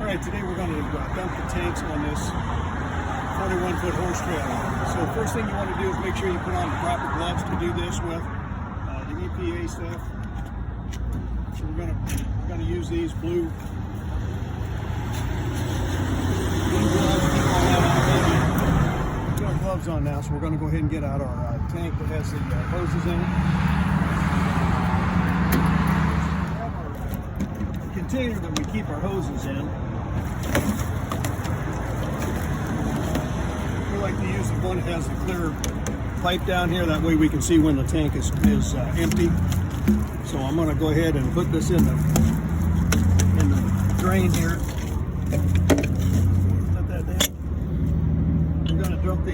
Alright, today we're going to dump the tanks on this 41-foot horse trailer. So first thing you want to do is make sure you put on the proper gloves to do this with the EPA stuff. So we're going to use these blue gloves. We've got our gloves on now, so we're going to go ahead and get out our tank that has the hoses in it. Container that we keep our hoses in. We like to use the one that has the clear pipe down here. That way we can see when the tank is empty. So I'm going to go ahead and put this in the drain here. Let that down. We're going to dump the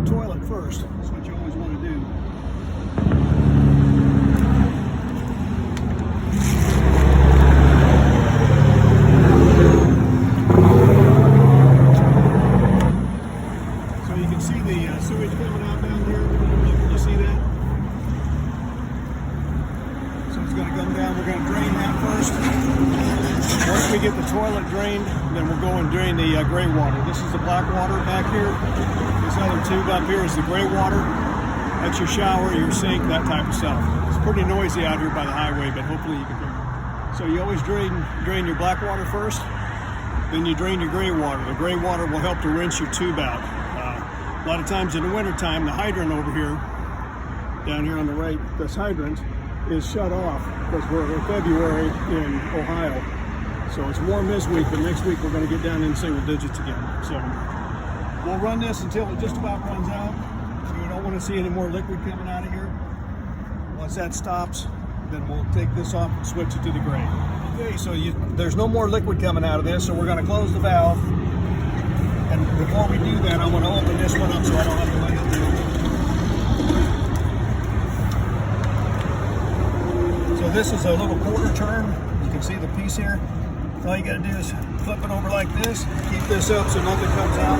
toilet first. That's what you always want to do. Sewage coming out down here. Can you see that? So it's going to come down. We're going to drain that first. Once we get the toilet drained, then we'll go and drain the gray water. This is the black water back here. This other tube up here is the gray water. That's your shower, your sink, that type of stuff. It's pretty noisy out here by the highway, but hopefully you can hear it. So you always drain your black water first, then you drain your gray water. The gray water will help to rinse your tube out. A lot of times in the wintertime, the hydrant over here, down here on the right, this hydrant is shut off because we're in February in Ohio. So it's warm this week, but next week we're going to get down in single digits again. So we'll run this until it just about runs out. We don't want to see any more liquid coming out of here. Once that stops, then we'll take this off and switch it to the gray. Okay, so there's no more liquid coming out of this, so we're going to close the valve. And before we do that, I'm going to open this one up so I don't have to let it do. So this is a little quarter turn. You can see the piece here. All you got to do is flip it over like this. Keep this up so nothing comes out.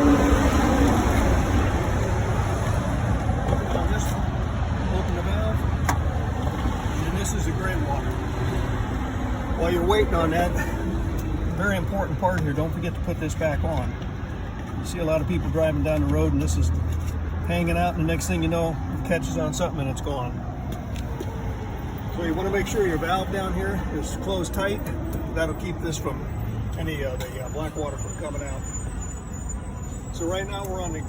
Open this one. Open the valve. And this is the gray water. While you're waiting on that, very important part here, don't forget to put this back on. You see a lot of people driving down the road and this is hanging out, and the next thing you know, it catches on something and it's gone. So you want to make sure your valve down here is closed tight. That'll keep this from any of the black water from coming out. So right now we're on the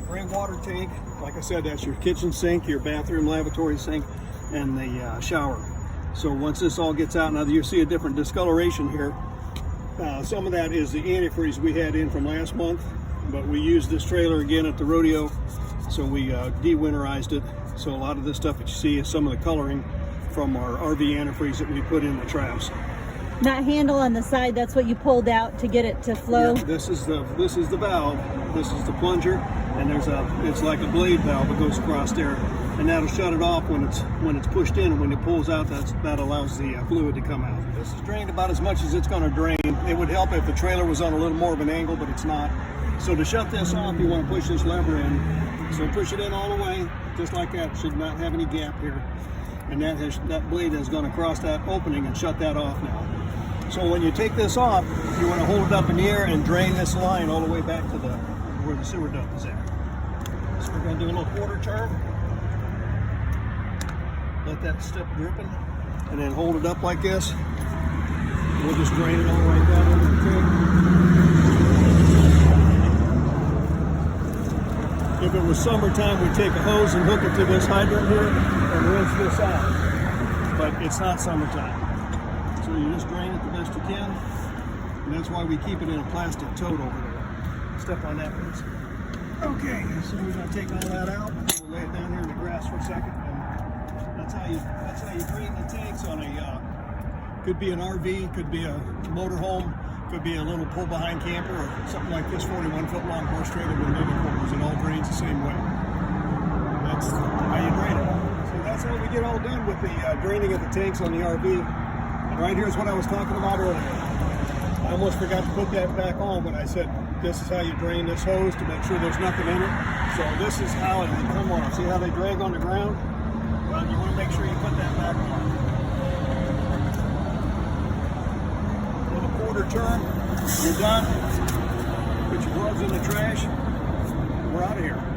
gray water tank. Like I said, that's your kitchen sink, your bathroom, lavatory sink, and the shower. So once this all gets out, now you see a different discoloration here. Some of that is the antifreeze we had in from last month, but we used this trailer again at the rodeo, so we de-winterized it. So a lot of this stuff that you see is some of the coloring from our RV antifreeze that we put in the traps. That handle on the side, that's what you pulled out to get it to flow? Yeah, this is the valve, this is the plunger, and it's like a blade valve that goes across there, and that'll shut it off when it's pushed in, and when it pulls out, that allows the fluid to come out. This is drained about as much as it's going to drain. It would help if the trailer was on a little more of an angle, but it's not. So to shut this off, you want to push this lever in. So push it in all the way, just like that. It should not have any gap here. And that blade has gone across that opening and shut that off now. So when you take this off, you want to hold it up in the air and drain this line all the way back to where the sewer dump is at. So we're going to do a little quarter turn. Let that step dripping, and then hold it up like this. We'll just drain it all right down into the tank. If it was summertime, we'd take a hose and hook it to this hydrant here and rinse this out. But it's not summertime. So you just drain it the best you can. And that's why we keep it in a plastic tote over there. Step on that, please. Okay, so we're going to take all that out. We'll lay it down here in the grass for a second. That's how you drain the tanks on could be an RV, could be a motorhome, could be a little pull-behind camper, or something like this 41-foot long horse trailer with living quarters. It all drains the same way. That's how you drain it. So that's how we get all done with the draining of the tanks on the RV. And right here is what I was talking about earlier. I almost forgot to put that back on when I said this is how you drain this hose to make sure there's nothing in it. So this is how it will come off. See how they drag on the ground? Well, you want to make sure you put that back on. quarter turn. You're done. Put your gloves in the trash. We're out of here.